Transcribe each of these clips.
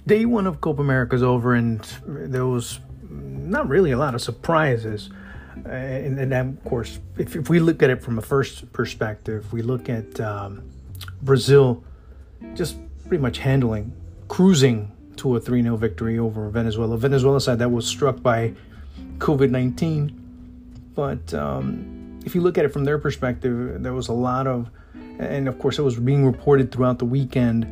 Day one of Copa America is over, and there was not really a lot of surprises. And then, of course, if we look at it from a first perspective, we look at Brazil just pretty much cruising to a 3-0 victory over Venezuela. Venezuela side that was struck by COVID-19. But if you look at it from their perspective, there was a lot of, and of course it was being reported throughout the weekend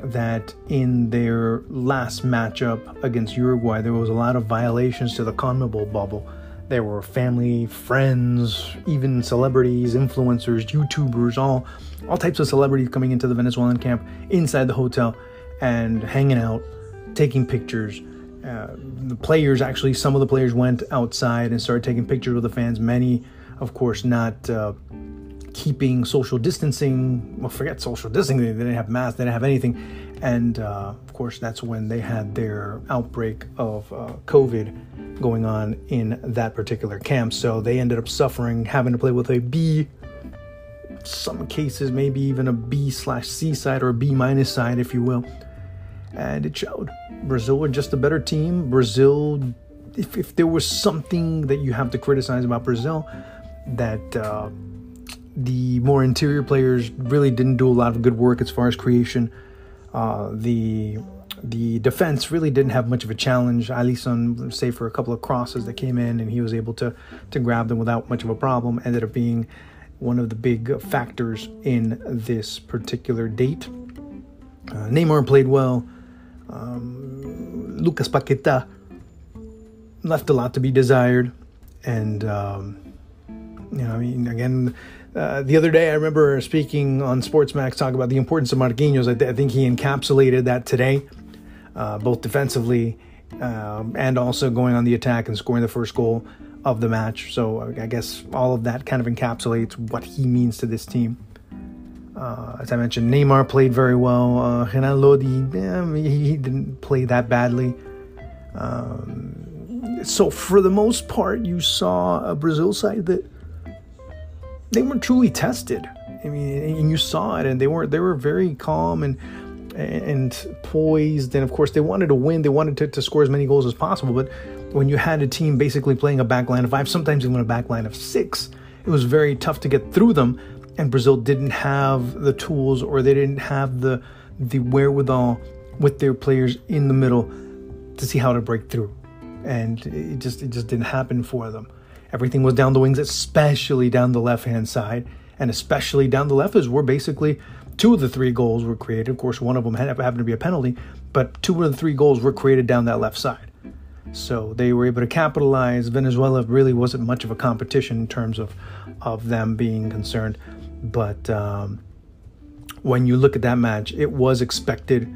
that in their last matchup against Uruguay, there was a lot of violations to the CONMEBOL bubble. There were family, friends, even celebrities, influencers, YouTubers, all types of celebrities coming into the Venezuelan camp inside the hotel and hanging out, taking pictures. The players, actually, some of the players went outside and started taking pictures with the fans. Many, of course, not keeping social distancing. Well, forget social distancing. They didn't have masks. They didn't have anything. And, of course, that's when they had their outbreak of COVID going on in that particular camp. So they ended up suffering, having to play with a B, some cases maybe even a B/C side or a B- side, if you will. And it showed. Brazil were just a better team. Brazil, if there was something that you have to criticize about Brazil, that the more interior players really didn't do a lot of good work as far as creation. The defense really didn't have much of a challenge. Alisson, save for a couple of crosses that came in, and he was able to grab them without much of a problem, ended up being one of the big factors in this particular date. Neymar played well. Lucas Paqueta left a lot to be desired. And, again, the other day I remember speaking on Sportsmax talking about the importance of Marquinhos. I think he encapsulated that today, both defensively and also going on the attack and scoring the first goal of the match. So I guess all of that kind of encapsulates what he means to this team. As I mentioned, Neymar played very well. Renan Lodi, he didn't play that badly. So for the most part, you saw a Brazil side that they weren't truly tested. I mean, and you saw it, and they were very calm and poised. And of course, they wanted to win. They wanted to score as many goals as possible. But when you had a team basically playing a back line of 5, sometimes even a back line of 6, it was very tough to get through them. And Brazil didn't have the tools, or they didn't have the wherewithal with their players in the middle to see how to break through. And it just didn't happen for them. Everything was down the wings, especially down the left-hand side. And especially down the left is where basically 2 of the 3 goals were created. Of course, one of them happened to be a penalty, but 2 of the 3 goals were created down that left side. So they were able to capitalize. Venezuela really wasn't much of a competition in terms of them being concerned. But when you look at that match, it was expected.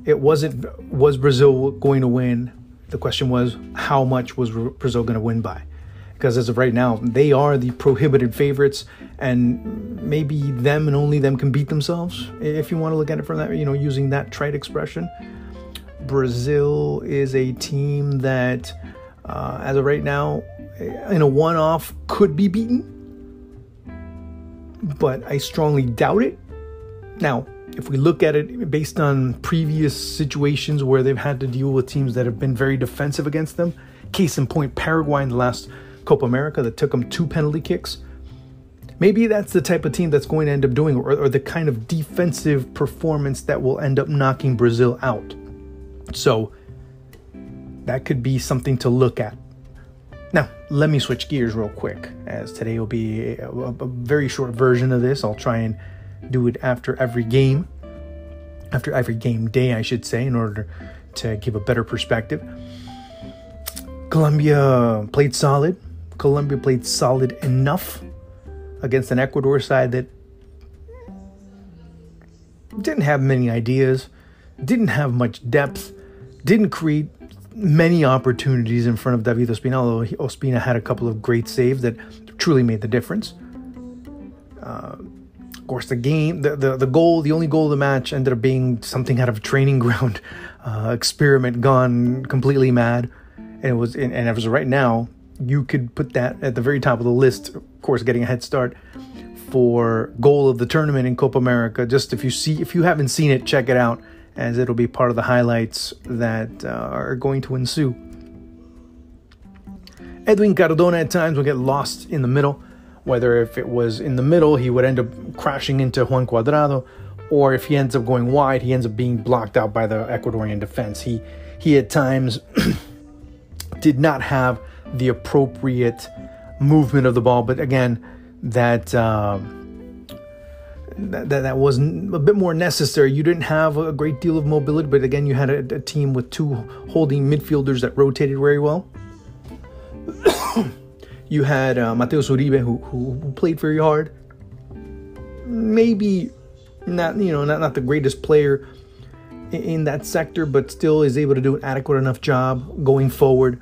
It wasn't, was Brazil going to win? The question was, how much was Brazil going to win by? Because as of right now, they are the prohibited favorites, and maybe them and only them can beat themselves, if you want to look at it from that, using that trite expression. Brazil is a team that, as of right now, in a one-off, could be beaten. But I strongly doubt it. Now, if we look at it based on previous situations where they've had to deal with teams that have been very defensive against them, case in point, Paraguay in the last Copa America that took them 2 penalty kicks, maybe that's the type of team that's going to end up doing, or the kind of defensive performance that will end up knocking Brazil out. So that could be something to look at. Now, let me switch gears real quick, as today will be a very short version of this. I'll try and do it after every game day, I should say, in order to give a better perspective. Colombia played solid. Colombia played solid enough against an Ecuador side that didn't have many ideas, didn't have much depth, didn't create many opportunities in front of David Ospina, although Ospina had a couple of great saves that truly made the difference. Of course, the game, the goal, the only goal of the match ended up being something out of a training ground experiment gone completely mad. And it was, and as of right now, you could put that at the very top of the list. Of course, getting a head start for goal of the tournament in Copa America. Just if you haven't seen it, check it out as it'll be part of the highlights that are going to ensue. Edwin Cardona at times will get lost in the middle, whether if it was in the middle, he would end up crashing into Juan Cuadrado, or if he ends up going wide, he ends up being blocked out by the Ecuadorian defense. He at times did not have the appropriate movement of the ball, but again, that was a bit more necessary. You didn't have a great deal of mobility, but again, you had a team with two holding midfielders that rotated very well. You had Mateus Uribe, who played very hard. Maybe not the greatest player in that sector, but still is able to do an adequate enough job going forward.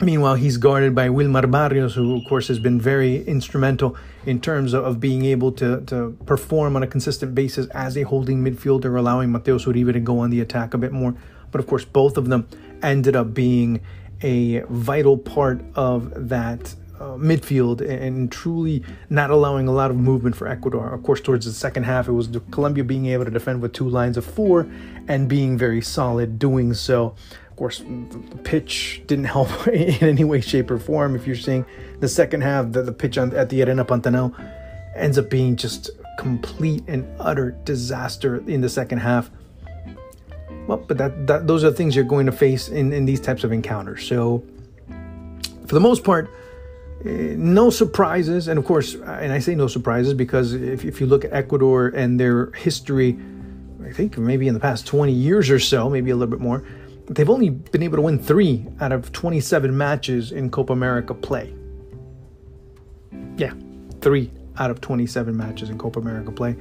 Meanwhile, he's guarded by Wilmar Barrios, who, of course, has been very instrumental in terms of being able to perform on a consistent basis as a holding midfielder, allowing Mateus Uribe to go on the attack a bit more. But, of course, both of them ended up being a vital part of that midfield and truly not allowing a lot of movement for Ecuador. Of course, towards the second half, it was Colombia being able to defend with two lines of four and being very solid doing so. Of course, the pitch didn't help in any way, shape, or form. If you're seeing the second half, the pitch at the Arena Pantanal ends up being just complete and utter disaster in the second half. Well, but those are things you're going to face in these types of encounters. So, for the most part, no surprises. And of course, and I say no surprises because if you look at Ecuador and their history, I think maybe in the past 20 years or so, maybe a little bit more, they've only been able to win 3 out of 27 matches in Copa America play. Yeah, 3 out of 27 matches in Copa America play.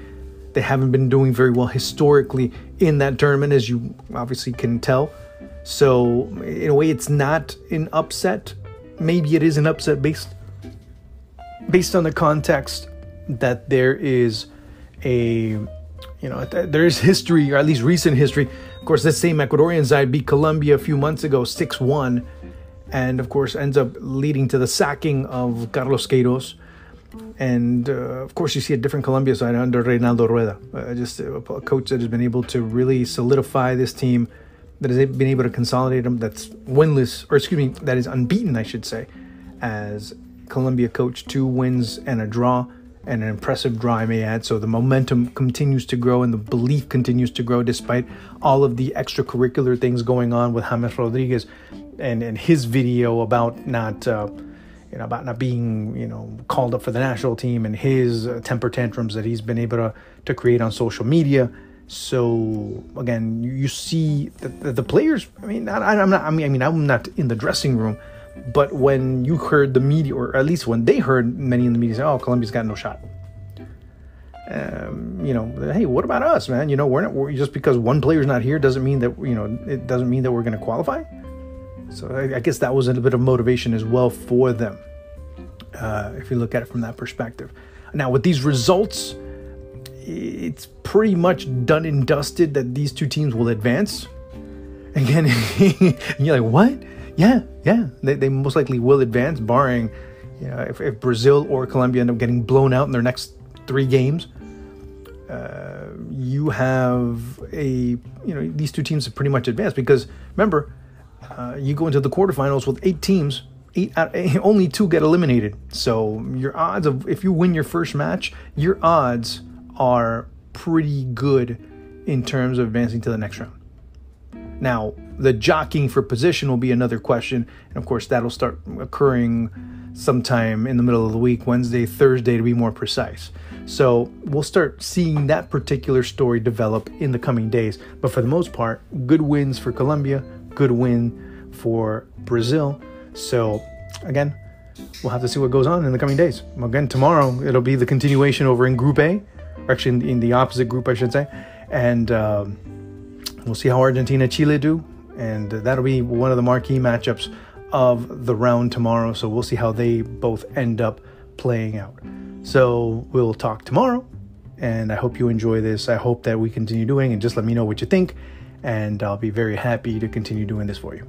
They haven't been doing very well historically in that tournament, as you obviously can tell. So, in a way, it's not an upset. Maybe it is an upset based on the context that there is there is history, or at least recent history. Of course, this same Ecuadorian side beat Colombia a few months ago, 6-1, and of course ends up leading to the sacking of Carlos Queiroz. And of course, you see a different Colombia side under Reynaldo Rueda, just a coach that has been able to really solidify this team, that has been able to consolidate them, that's winless, or excuse me, that is unbeaten, I should say, as Colombia coach. 2 wins and a draw, and an impressive draw, I may add. So the momentum continues to grow and the belief continues to grow despite all of the extracurricular things going on with James Rodriguez and his video about not being, called up for the national team, and his temper tantrums that he's been able to create on social media. So again, you see the players. I'm not in the dressing room, but when you heard the media, or at least when they heard many in the media say, "Oh, Colombia's got no shot," hey, what about us, man? We're just because one player's not here doesn't mean that it doesn't mean that we're going to qualify. So I guess that was a bit of motivation as well for them, if you look at it from that perspective. Now, with these results, it's pretty much done and dusted that these two teams will advance. Again, you're like, what? Yeah. They most likely will advance, barring, if Brazil or Colombia end up getting blown out in their next 3 games. You have these two teams have pretty much advanced because, remember, you go into the quarterfinals with 8 teams. Only 2 get eliminated. So your odds of, if you win your first match, your odds are pretty good in terms of advancing to the next round. Now, the jockeying for position will be another question. And of course, that'll start occurring sometime in the middle of the week, Wednesday, Thursday, to be more precise. So we'll start seeing that particular story develop in the coming days. But for the most part, good wins for Colombia, good win for Brazil. So again, we'll have to see what goes on in the coming days. Again, tomorrow, it'll be the continuation over in Group A, or actually in the opposite group, I should say. And we'll see how Argentina-Chile do. And that'll be one of the marquee matchups of the round tomorrow. So we'll see how they both end up playing out. So we'll talk tomorrow. And I hope you enjoy this. I hope that we continue doing, and just let me know what you think. And I'll be very happy to continue doing this for you.